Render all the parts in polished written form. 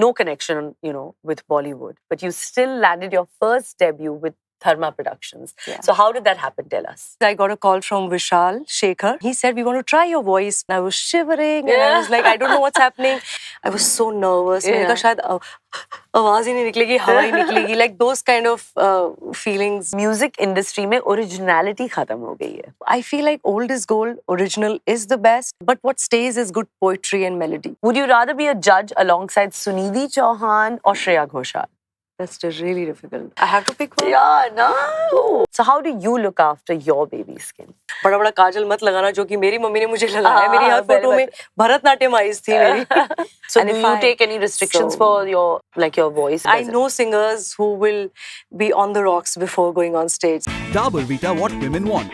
no connection, with Bollywood, but you still landed your first debut with Dharma Productions. Yeah. So how did that happen? Tell us. I got a call from Vishal Shekhar. He said, we want to try your voice. And I was shivering and I was like, I don't know what's happening. I was so nervous. मैंने कहा शायद आवाज ही नहीं निकलेगी, हवा ही निकलेगी. Like those kind of feelings. Music industry में originality खत्म हो गई है. I feel like old is gold, original is the best, but what stays is good poetry and melody. Would you rather be a judge alongside Sunidhi Chauhan or Shreya Ghoshal? That's really difficult. I have to pick one. Yeah, no. So how do you look after your baby's skin? बड़ा बड़ा काजल मत लगाना जो कि मेरी mummy ने मुझे लगाया. मेरी हर फोटो में भरतनाट्यम eyes थी मेरी. So do you take any restrictions for your voice? I know singers who will be on the rocks before going on stage. Dabur Vita, what women want.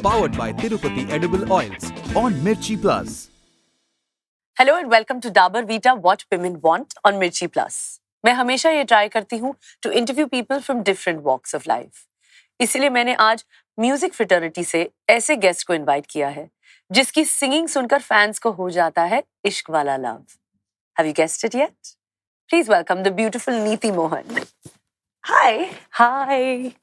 Powered by Tirupati Edible Oils on Mirchi Plus. Hello and welcome to Dabur Vita, what women want on Mirchi Plus. मैं हमेशा ये try करती हूँ to interview people from different walks of life. इसीलिए मैंने आज music fraternity से ऐसे गेस्ट को इनवाइट किया है जिसकी सिंगिंग सुनकर फैंस को हो जाता है इश्क वाला love. Have you guessed it yet? Please welcome the beautiful Neeti Mohan. Hi. Hi.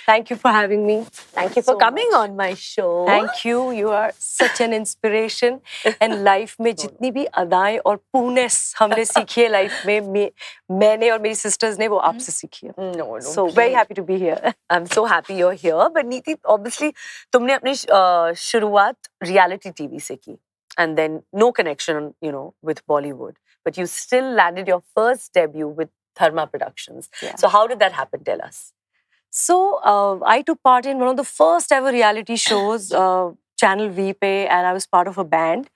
Thank you for having me. Thank you for coming on my show. Thank you. You are such an inspiration. And life में जितनी भी अदाएं और पूर्णेस हमने सीखी है life में मैंने और मेरी sisters ने वो आपसे सीखी है. No. So very happy to be here. I'm so happy you're here. But Neeti, obviously, तुमने अपनी शुरुआत reality TV से की. And then no connection, with Bollywood. But you still landed your first debut with Dharma Productions. Yeah. So how did that happen? Tell us. So I took part in one of the first ever reality shows, Channel V pe, and I was part of a band.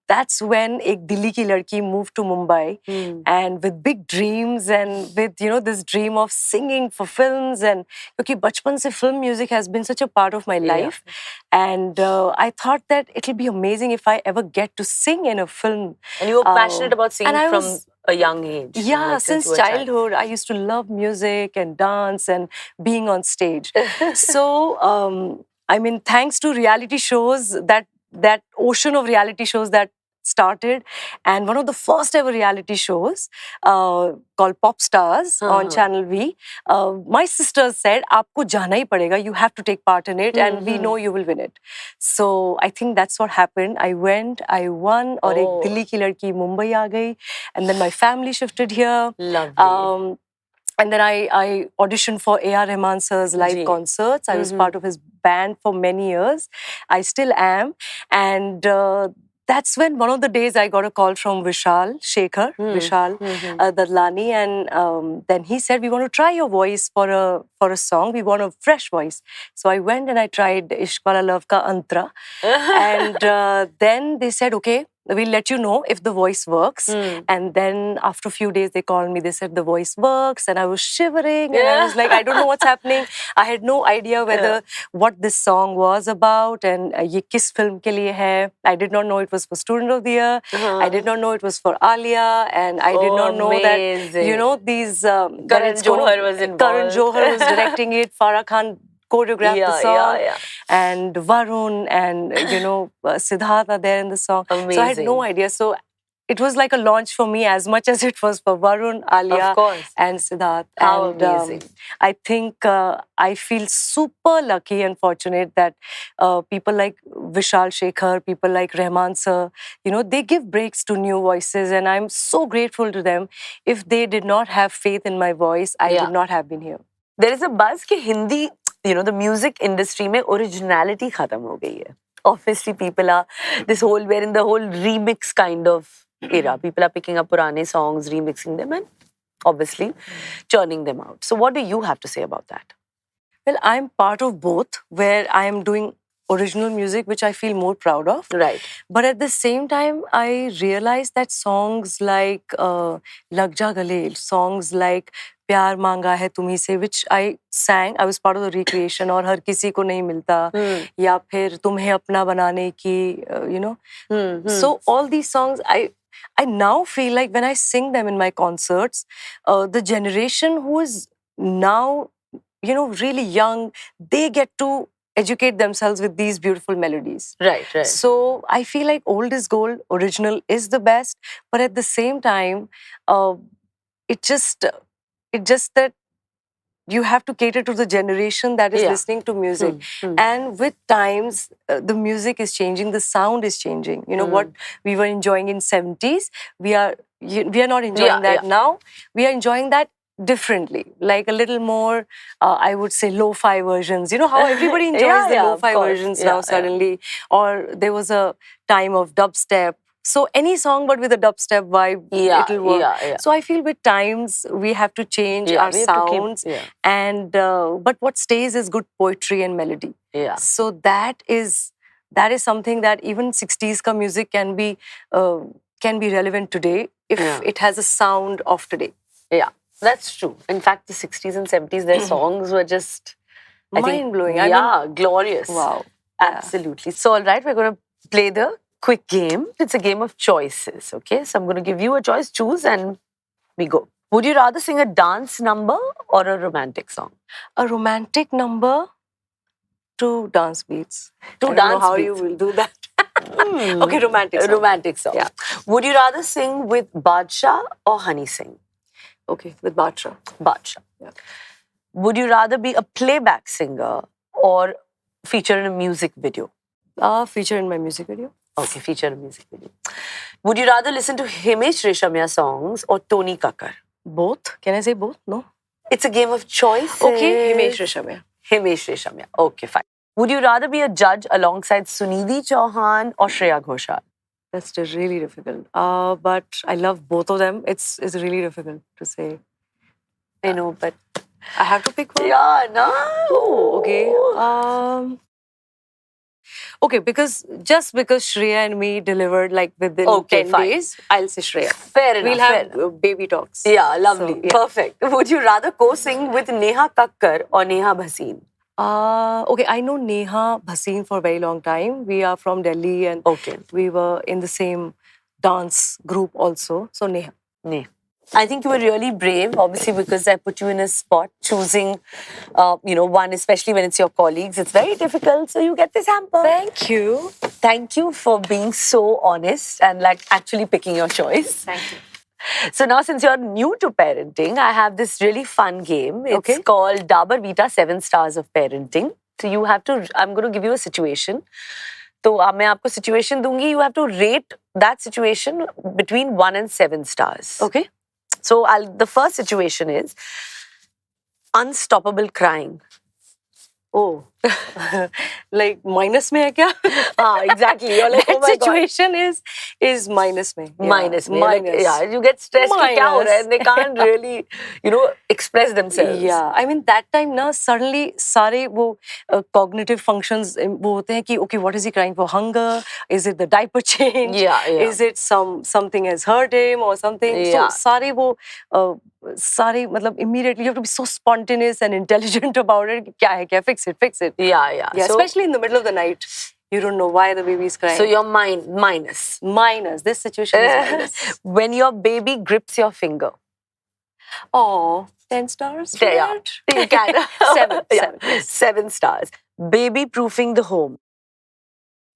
That's when ek Delhi ki ladki moved to Mumbai and with big dreams and with, this dream of singing for films. And because bachpan se film music has been such a part of my life. And I thought that it'll be amazing if I ever get to sing in a film. And you were passionate about singing from a young age. Yeah, like since childhood, I used to love music and dance and being on stage. So, thanks to reality shows, that ocean of reality shows that started, and one of the first ever reality shows called Pop Stars on Channel V, my sisters said, "Aapko jana hi padega, you have to take part in it, and we know you will win it." So I think that's what happened. I went, I won, और एक दिल्ली की लड़की मुंबई आ गई, and then my family shifted here. Lovely. And then I auditioned for A.R. Rahman sir's live concerts. I was part of his band for many years. I still am. And that's when one of the days I got a call from Vishal Shekhar, Vishal Dadlani. And then he said, we want to try your voice for a song. We want a fresh voice. So I went and I tried Ishq Wala Love ka Antra. And then they said, okay, we'll let you know if the voice works. And then after a few days, they called me. They said the voice works. And I was shivering. And I was like, I don't know what's happening. I had no idea what this song was about. And ye kis film ke liye hai. I did not know it was for Student of the Year. I did not know it was for Alia. And I did not know that, these... Karan Johar was involved. Karan Johar was directing it. Farah Khan choreographed the song. And Varun and, Siddharth are there in the song. Amazing. So I had no idea. So it was like a launch for me as much as it was for Varun, Alia, and Siddharth. How amazing. I think I feel super lucky and fortunate that people like Vishal Shekhar, people like Rahman sir, they give breaks to new voices, and I'm so grateful to them. If they did not have faith in my voice, I would not have been here. There is a buzz that Hindi, the music industry mein originality khatam ho gayi hai. Obviously, people are we're in the whole remix kind of era. People are picking up purane songs, remixing them, and obviously churning them out. So what do you have to say about that? Well, I'm part of both, where I am doing original music, which I feel more proud of. Right. But at the same time, I realized that songs like Lag Ja Gale, songs like Pyar Manga Hai Tumhi Se, which I sang, I was part of the recreation, or Har Kisi Ko Nahi Milta, ya phir Tumhe Apna Banane Ki, So all these songs, I now feel like when I sing them in my concerts, the generation who is now, really young, they get to educate themselves with these beautiful melodies. Right, right. So I feel like old is gold, original is the best, but at the same time, it just that you have to cater to the generation that is listening to music. And with times, the music is changing, the sound is changing. You know, what we were enjoying in 70s, we are not enjoying that now. We are enjoying that differently, like a little more, I would say, lo-fi versions. You know how everybody enjoys the lo-fi versions now suddenly. Or there was a time of dubstep. So any song but with a dubstep vibe, it'll work. So I feel with times we have to change our sounds. And but what stays is good poetry and melody. So that is something that even 60s ka music can be relevant today if it has a sound of today. Yeah, that's true. In fact, the 60s and 70s, their songs were just mind-blowing. Glorious. Wow. Absolutely. So, all right, we're going to play the quick game. It's a game of choices, okay? So I'm going to give you a choice, choose, and we go. Would you rather sing a dance number or a romantic song? A romantic number to dance beats. To I don't dance know how beats. you will do that. Okay, romantic song. Romantic song. Yeah. Would you rather sing with Badshah or Honey Singh? Okay, with Badshah. Badshah. Yeah. Would you rather be a playback singer or feature in a music video? Feature in my music video. Okay, feature in a music video. Would you rather listen to Himesh Reshamya songs or Tony Kakkar? Both? Can I say both? No. It's a game of choices. Okay, Himesh Reshamya. Himesh Reshamya. Okay, fine. Would you rather be a judge alongside Sunidhi Chauhan or Shreya Ghoshal? That's really difficult. But I love both of them. It's really difficult to say. I know, but I have to pick one. Yeah, no. Oh, okay. Okay, because Shreya and me delivered like within 10 days, I'll say Shreya. Fair enough. We'll have baby talks. Yeah, lovely. So, perfect. Would you rather co-sing with Neha Kakkar or Neha Bhasin? Okay, I know Neha Bhasin for a very long time. We are from Delhi and we were in the same dance group also. So Neha. Neha. I think you were really brave, obviously, because I put you in a spot choosing, one, especially when it's your colleagues. It's very difficult, so you get this hamper. Thank you. Thank you for being so honest and like actually picking your choice. Thank you. So now, since you're new to parenting, I have this really fun game. It's called Dabur Vita 7 Stars of Parenting. So you have to, I'm going to give you a situation. So मैं आपको situation दूंगी. You have to rate that situation between 1 and 7 stars. Okay. So the first situation is unstoppable crying. Oh, like minus में है क्या? Exactly. You're like, that situation is minus में. Yeah. Minus. Like, you get stressed. क्या हो रहा है? And they can't really, express themselves. Yeah, I mean that time ना suddenly सारे वो cognitive functions वो होते हैं कि okay, what is he crying for? Hunger? Is it the diaper change? Yeah. Is it something has hurt him or something? Yeah. So सारे वो मतलब immediately you have to be so spontaneous and intelligent about it. क्या है क्या? Fix it. Yeah. So, especially in the middle of the night. You don't know why the baby is crying. So your mind, minus. Minus. This situation is minus. When your baby grips your finger. Oh, 10 stars? Yeah. You can. 7. Yeah. 7. 7 stars. Baby proofing the home.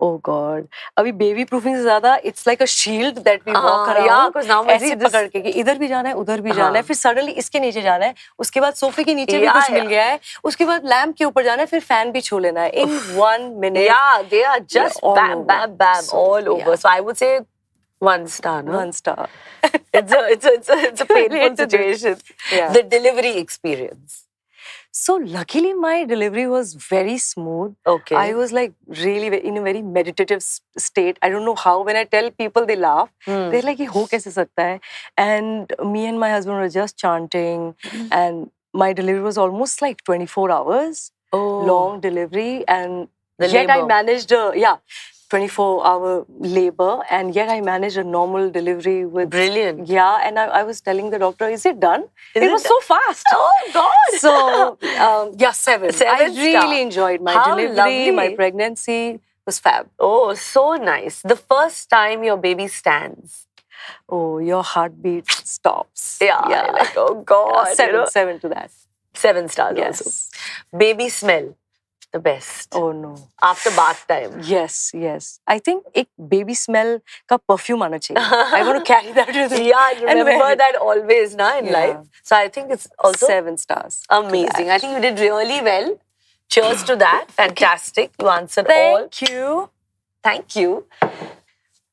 Oh God. अभी baby proofing से ज़्यादा it's like a shield that we walk around. Yeah, because now ऐसे पकड़ के कि इधर भी जाना है, उधर भी जाना है, फिर suddenly इसके नीचे जाना है, उसके बाद सोफे के नीचे भी कुछ मिल गया है, उसके बाद लैम्प के ऊपर जाना है, फिर फैन भी छू लेना है. In 1 minute. Yeah, they are just bam, all over. So I would say 1 star. No? 1 star. It's a painful situation. Yeah. The delivery experience. So luckily my delivery was very smooth. Okay. I was like really in a very meditative state. I don't know how. When I tell people, they laugh. They're like, "ये हो कैसे सकता है?" And me and my husband were just chanting. And my delivery was almost like 24 hours. Long delivery. And yet I managed 24-hour labor, and yet I managed a normal delivery with... Brilliant. Yeah, and I was telling the doctor, is it done? It was so fast. Oh, God. So, 7. I really enjoyed my delivery, lovely. My pregnancy. It was fab. Oh, so nice. The first time your baby stands. Oh, your heartbeat stops. Yeah. Like, oh, God. Yeah, 7 to that. 7 stars yes. also. Baby smell. The best. Oh no. After bath time. Yes. I think एक baby smell का perfume आना चाहिए. I want to carry that with me. Yeah, and remember wear it. that always, na, in Yeah. life. So I think it's also 7 stars. amazing. I think you did really well. Cheers to that. Fantastic. You answered all. Thank you. Thank you.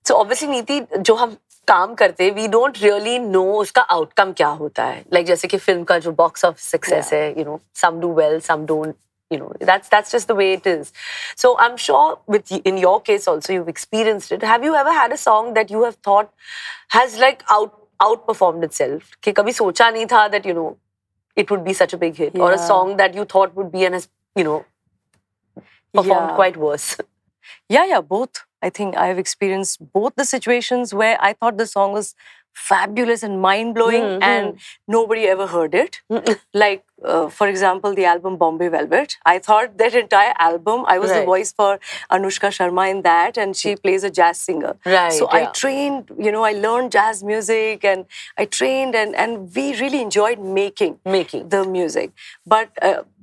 So obviously, Neeti, जो हम काम करते हैं, we don't really know उसका outcome क्या होता है. Like जैसे कि film का जो box office success है, you know, some do well, some don't. You know, that's just the way it is. So I'm sure in your case also you've experienced it. Have you ever had a song that you have thought has like outperformed itself? कि कभी सोचा नहीं था that, you know, it would be such a big hit, or a song that you thought would be and has, you know, performed quite worse. Yeah, both. I think I've experienced both the situations where I thought the song was fabulous and mind-blowing and nobody ever heard it. Like, for example, the album Bombay Velvet. I thought that entire album, I was the voice for Anushka Sharma in that, and she plays a jazz singer. Right. So I trained, you know, I learned jazz music and I trained and we really enjoyed making the music. But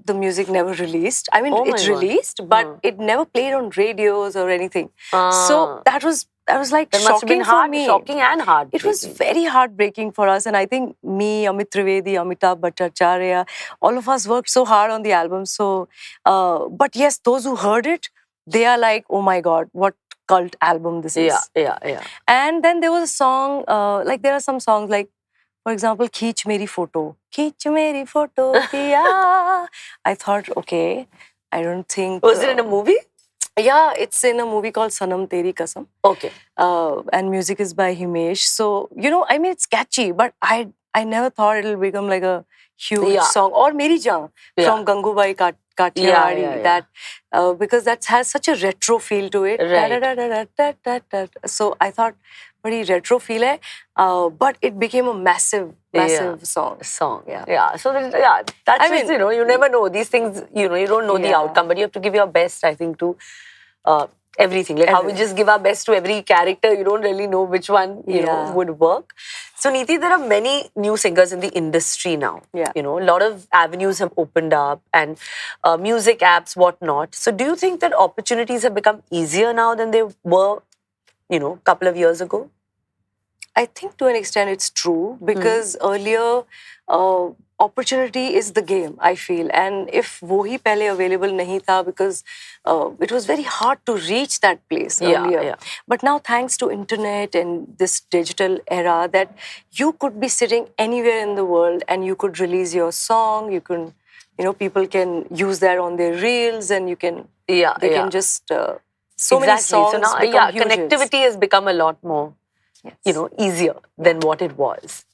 the music never released. I mean, it released, but it never played on radios or anything. So that was like that must have been shocking hard, for me. Shocking and hard. It was very heartbreaking for us. And I think me, Amit Trivedi, Amitabh Bhattacharya, all of us worked so hard on the album. So, but yes, those who heard it, they are like, oh my God, what cult album this is. Yeah. And then there was a song, like there are some songs like, for example, Khich Meri Photo. Khich Meri Photo, Piya. I thought, okay, I don't think... Was it in a movie? Yeah, it's in a movie called Sanam Teri Kasam. Okay. And music is by Himesh. So, you know, I mean, it's catchy, but I never thought it'll become like a huge song. Or Meri Jaan from Gangubai Kathiawadi. That, because that has such a retro feel to it. Right. So I thought, pretty retro feel hai. But it became a massive song. Yeah. So, that's just, you know, you never know. These things, you know, you don't know the outcome, but you have to give your best, I think, to everything. Like how we just give our best to every character, you don't really know which one, you know, would work. So, Neeti, there are many new singers in the industry now. Yeah. You know, a lot of avenues have opened up and music apps, whatnot. So, do you think that opportunities have become easier now than they were, you know, a couple of years ago? I think to an extent it's true because earlier opportunity is the game, I feel. And if wo hi pehle available nahi tha because it was very hard to reach that place earlier. Yeah. But now thanks to internet and this digital era that you could be sitting anywhere in the world and you could release your song, you can, you know, people can use that on their reels and you can, they can just, so many songs so now, become huge connectivity has become a lot more, you know, easier than what it was.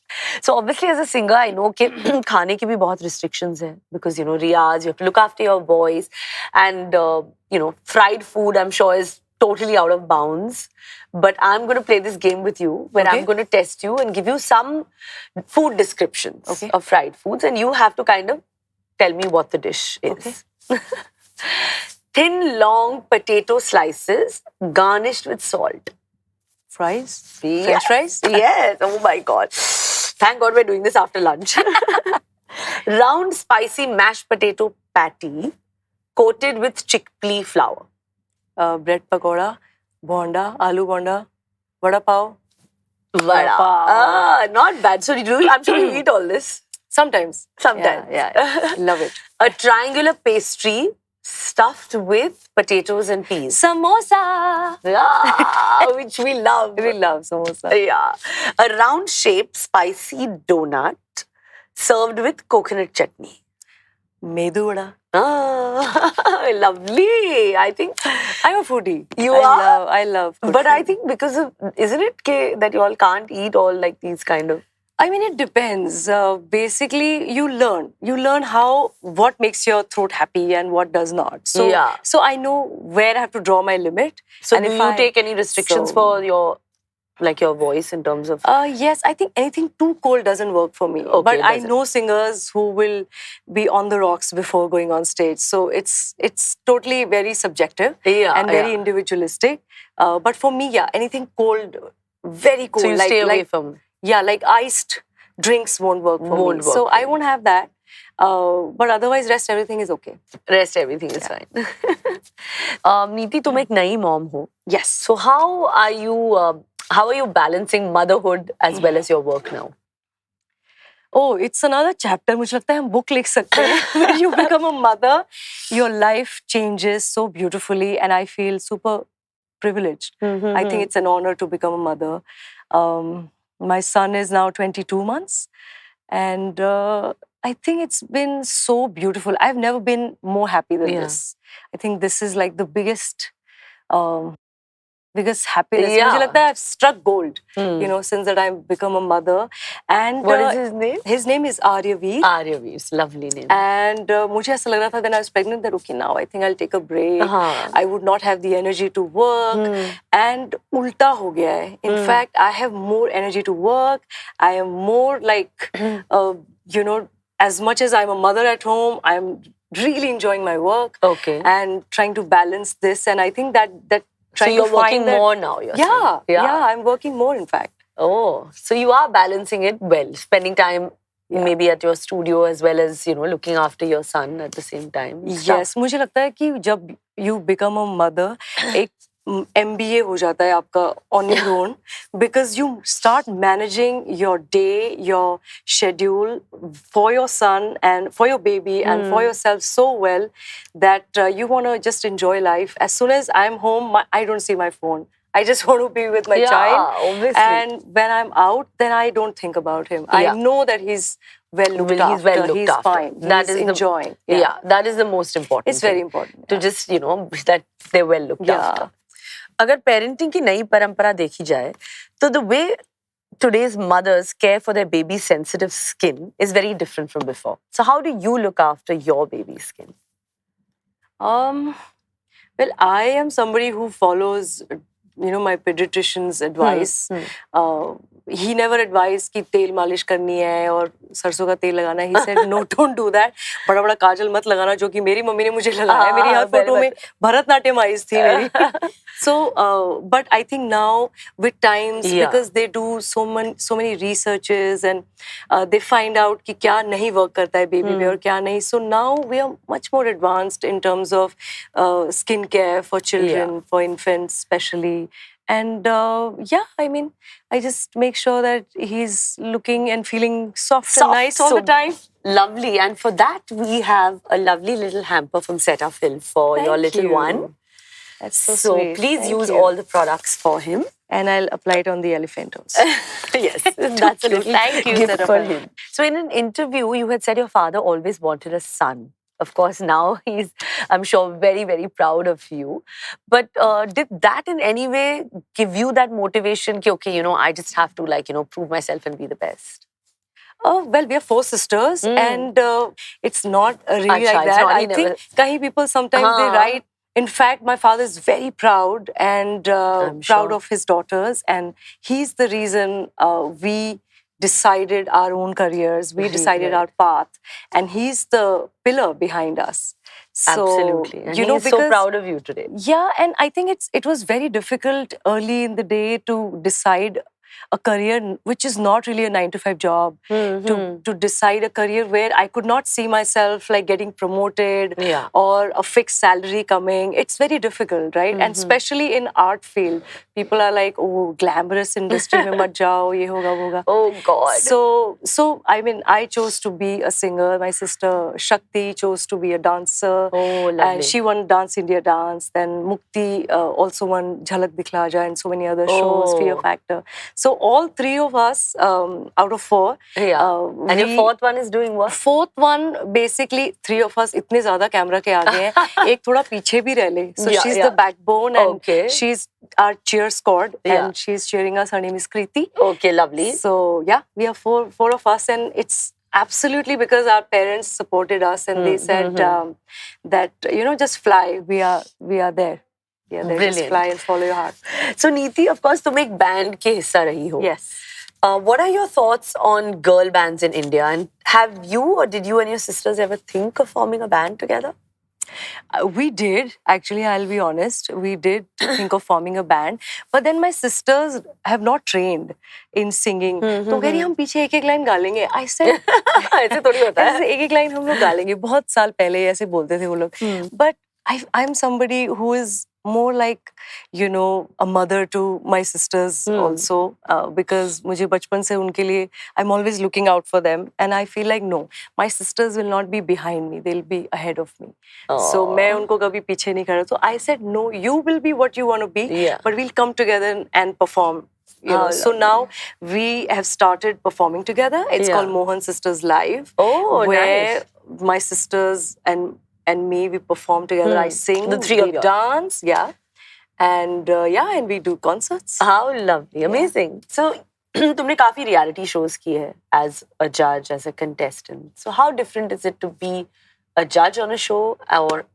So obviously as a singer, I know कि खाने की भी बहुत restrictions हैं because, you know, riyaz, you have to look after your voice and, you know, fried food I'm sure is totally out of bounds. But I'm going to play this game with you where I'm going to test you and give you some food descriptions of fried foods and you have to kind of tell me what the dish is. Thin, long potato slices garnished with salt. Fries? Yes. French fries? Yes. Oh my God. Thank God we're doing this after lunch. Round, spicy mashed potato patty coated with chickpea flour. Bread pakoda, bonda, aloo bonda, vada pav. Vada pav. Not bad. So I'm sure you eat all this. Sometimes. Yeah. Love it. A triangular pastry stuffed with potatoes and peas. Samosa! Which we love. We love samosa. Yeah. A round-shaped spicy donut served with coconut chutney. Medu vada. Lovely. I think I'm a foodie. I love good But food. I think because of, isn't it that you all can't eat all like these kind of... I mean, it depends. Basically, you learn what makes your throat happy and what does not. So I know where I have to draw my limit. So and do you take any restrictions for your voice in terms of... Yes, I think anything too cold doesn't work for me. Okay, but I know singers who will be on the rocks before going on stage. So it's totally very subjective and very individualistic. But for me, anything cold, very cold. So you stay away from... Yeah, like iced drinks won't work for me. So I won't have that. But otherwise, rest everything is okay. Rest everything is fine. Neeti, तुम एक नई mom हो. Yes. So how are you balancing motherhood as well as your work now? Oh, it's another chapter. मुझे लगता है हम book लिख सकते हैं. When you become a mother, your life changes so beautifully, and I feel super privileged. I think it's an honor to become a mother. My son is now 22 months, and I think it's been so beautiful. I've never been more happy than this. I think this is like the biggest happiness. मुझे लगता है I've struck gold, you know, since that I've become a mother. And what is his name? His name is Aryaveer. Aryaveer, it's a lovely name. And मुझे ऐसा लग रहा था when I was pregnant that okay, now I think I'll take a break. I would not have the energy to work. And उल्टा हो गया है. In fact, I have more energy to work. I am more like, you know, as much as I'm a mother at home, I'm really enjoying my work. Okay. And trying to balance this. And I think that so you're working more now, you're saying? Yeah, I'm working more, in fact. Oh, so you are balancing it well, spending time maybe at your studio as well as, you know, looking after your son at the same time. Yes, मुझे लगता है कि जब you become a mother, एक MBA हो जाता है आपका on your own, because you start managing your day, your schedule for your son and for your baby and for yourself so well that you want to just enjoy life. As soon as I'm home, I don't see my phone. I just want to be with my child. Obviously. And when I'm out, then I don't think about him. I know that he's well looked after. He's well looked after. Fine. That he's is enjoying. Yeah, that is the most important. It's very important. To just, you know, that they're well looked after. अगर parenting की नई परंपरा देखी जाए, तो the way today's mothers care for their baby's sensitive skin is very different from before. So how do you look after your baby's skin? Well, I am somebody who follows, you know, my pediatrician's advice. He never advised कि तेल मालिश करनी है और सरसों का तेल लगाना. He said, no, don't do that. बड़ा बड़ा काजल मत लगाना, जो कि मेरी मम्मी ने मुझे लगाया. मेरी हर फोटो में भरतनाट्यम आईज थी मेरी. So, but I think now with times, because they do so many researches and they find out कि क्या नहीं work करता है baby पे और क्या नहीं. So now we are much more advanced in terms of skin care for children, for infants especially. And I mean, I just make sure that he's looking and feeling soft and nice all the time. Lovely. And for that, we have a lovely little hamper from Cetaphil for your little one. That's so sweet. Please use all the products for him. And I'll apply it on the elephantos. Yes, that's a little Thank you, gift for him. So in an interview, you had said your father always wanted a son. Of course, now he's, I'm sure, very, very proud of you. But did that in any way give you that motivation? Ki, okay, you know, I just have to, like, you know, prove myself and be the best. Well, we are 4 sisters, and it's not really like that. I think kahi people sometimes they write. In fact, my father is very proud and proud of his daughters, and he's the reason we decided our own careers, we decided our path, and he's the pillar behind us. So, absolutely. And you know, so proud of you today. Yeah, and I think it was very difficult early in the day to decide a career which is not really a 9-to-5 job, to decide a career where I could not see myself like getting promoted or a fixed salary coming. It's very difficult, right? And especially in art field, people are like, oh, glamorous industry mein mat jao, ye hoga, wo hoga. Oh God. So I mean, I chose to be a singer. My sister Shakti chose to be a dancer. Oh, lovely. And she won Dance India Dance. Then Mukti also won Jhalak Dikhla Ja and so many other shows, Fear Factor. So all 3 of us out of 4. And your 4th one is doing what? 4th one, basically 3 of us इतने ज़्यादा camera के आगे हैं, एक थोड़ा पीछे भी रह ले. So she's the backbone and she's our cheer squad and she's cheering us. Her name is Kriti. Okay, lovely. So yeah, we are four of us, and it's absolutely because our parents supported us and they said that, you know, just fly. We are there. Yeah, brilliant. Just fly and follow your heart. So Neeti, of course, तुम एक band के हिस्सा रही हो. Yes. What are your thoughts on girl bands in India? And have you or did you and your sisters ever think of forming a band together? We did, actually, I'll be honest. We did think of forming a band. But then my sisters have not trained in singing. तो कह रही हम पीछे एक एक line गा लेंगे. I said, ऐसे थोड़ी होता है. ऐसे एक एक लाइन हम लोग गा लेंगे. बहुत साल पहले ऐसे बोलते थे वो लोग. But I'm somebody who is more like, you know, a mother to my sisters also, because मुझे बचपन से उनके लिए I'm always looking out for them, and I feel like no, my sisters will not be behind me, they'll be ahead of me. So मैं उनको कभी पीछे नहीं करा. So I said no, you will be what you want to be, but we'll come together and perform. You know, so now we have started performing together. It's called Mohan Sisters Live. Oh, where nice. My sisters and me, we perform together. I sing, The three of we you. dance, and and we do concerts. How lovely, amazing. So तुमने काफी reality shows की है as a judge, as a contestant. So how different is it to be a judge on a show or,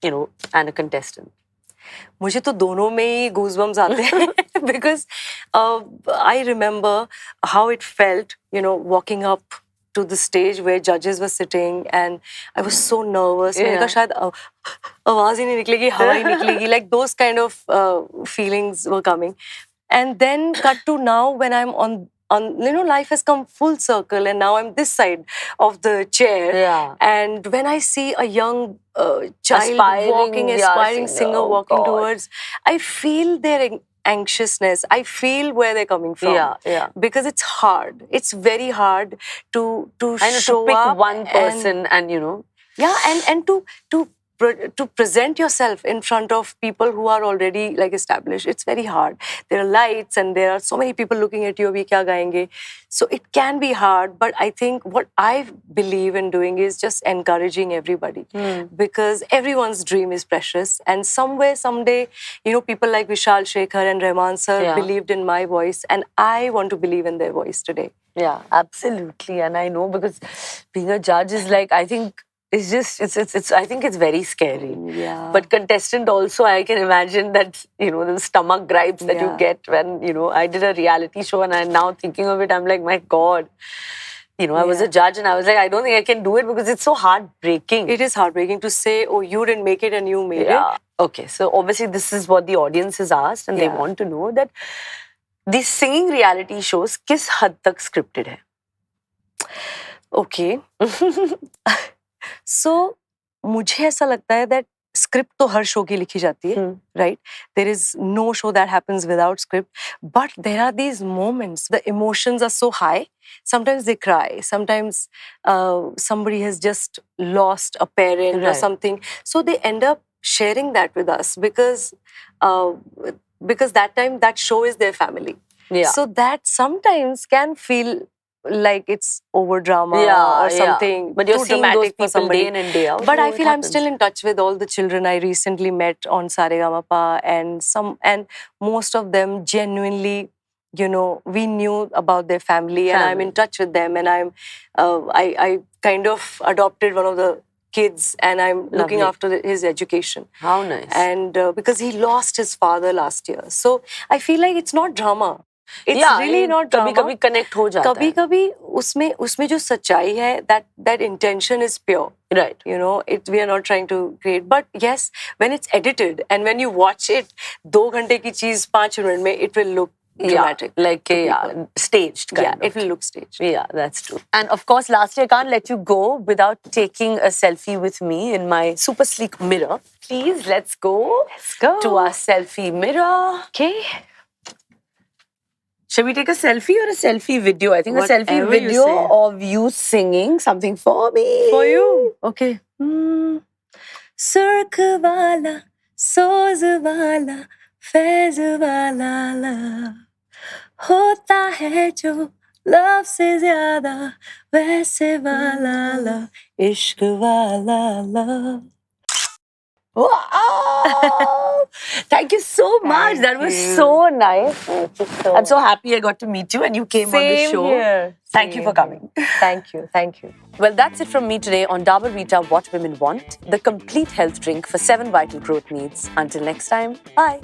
you know, and a contestant? मुझे तो दोनों में ही goosebumps आते हैं because I remember how it felt, you know, walking up to the stage where judges were sitting, and I was so nervous. मैंने कहा शायद आवाज ही नहीं निकलेगी, हवा ही निकलेगी. Like those kind of feelings were coming. And then cut to now when I'm on you know, life has come full circle, and now I'm this side of the chair. Yeah. And when I see a young child Aspiring aspiring singer walking God. towards, I feel their anxiousness. I feel where they're coming from. Yeah. Because it's hard. It's very hard to I know, show to pick up one person and you know. Yeah, and to present yourself in front of people who are already like established. It's very hard. There are lights and there are so many people looking at you. Abhi kya gayenge? So it can be hard, but I think what I believe in doing is just encouraging everybody, because everyone's dream is precious. And somewhere, someday, you know, people like Vishal Shekhar and Rahman sir believed in my voice, and I want to believe in their voice today. Yeah, absolutely. And I know, because being a judge is like, I think it's just, it's I think it's very scary. Yeah. But contestant also, I can imagine that, you know, the stomach gripes that you get when, you know, I did a reality show, and I'm now thinking of it, I'm like, my God. You know, I was a judge and I was like, I don't think I can do it because it's so heartbreaking. It is heartbreaking to say, oh, you didn't make it and you made it. Okay, so obviously this is what the audience has asked, and they want to know that these singing reality shows किस हद तक scripted है? Okay. So, मुझे ऐसा लगता है that script तो हर show की लिखी जाती है, right? There is no show that happens without script. But there are these moments, the emotions are so high. Sometimes they cry. Sometimes somebody has just lost a parent or something. So they end up sharing that with us because that time that show is their family. Yeah. So that sometimes can feel like it's over drama or something. But you're too seeing dramatic those people day in and day out. But I feel I'm still in touch with all the children I recently met on Saregamapa, and most of them genuinely, you know, we knew about their family. And I'm in touch with them, and I kind of adopted one of the kids, and I'm looking after his education. How nice. And because he lost his father last year. So I feel like it's not drama. It's really not drama. कभी-कभी connect हो जाता है. कभी-कभी उसमें जो सच्चाई है, that intention is pure. Right. You know, we are not trying to create. But yes, when it's edited and when you watch it, 2 घंटे की चीज 5 मिनट में, it will look dramatic. Like staged kind of. It will look staged. Yeah, that's true. And of course, lastly, I can't let you go without taking a selfie with me in my super sleek mirror. Please, let's go. Let's go. To our selfie mirror. Okay. Should we take a selfie or a selfie video? I think Whatever a selfie video of you singing something for me. For you. Okay. Surk wala, soz wala, faiz wala love. होता है जो love से ज़्यादा वैसे वाला love, इश्क वाला love. Wow! Thank you so much. That was so nice. I'm so happy I got to meet you and you came on the show. Here. Thank you for coming. Thank you. Thank you. Well, that's it from me today on Dabur Vita What Women Want, the complete health drink for 7 vital growth needs. Until next time, bye.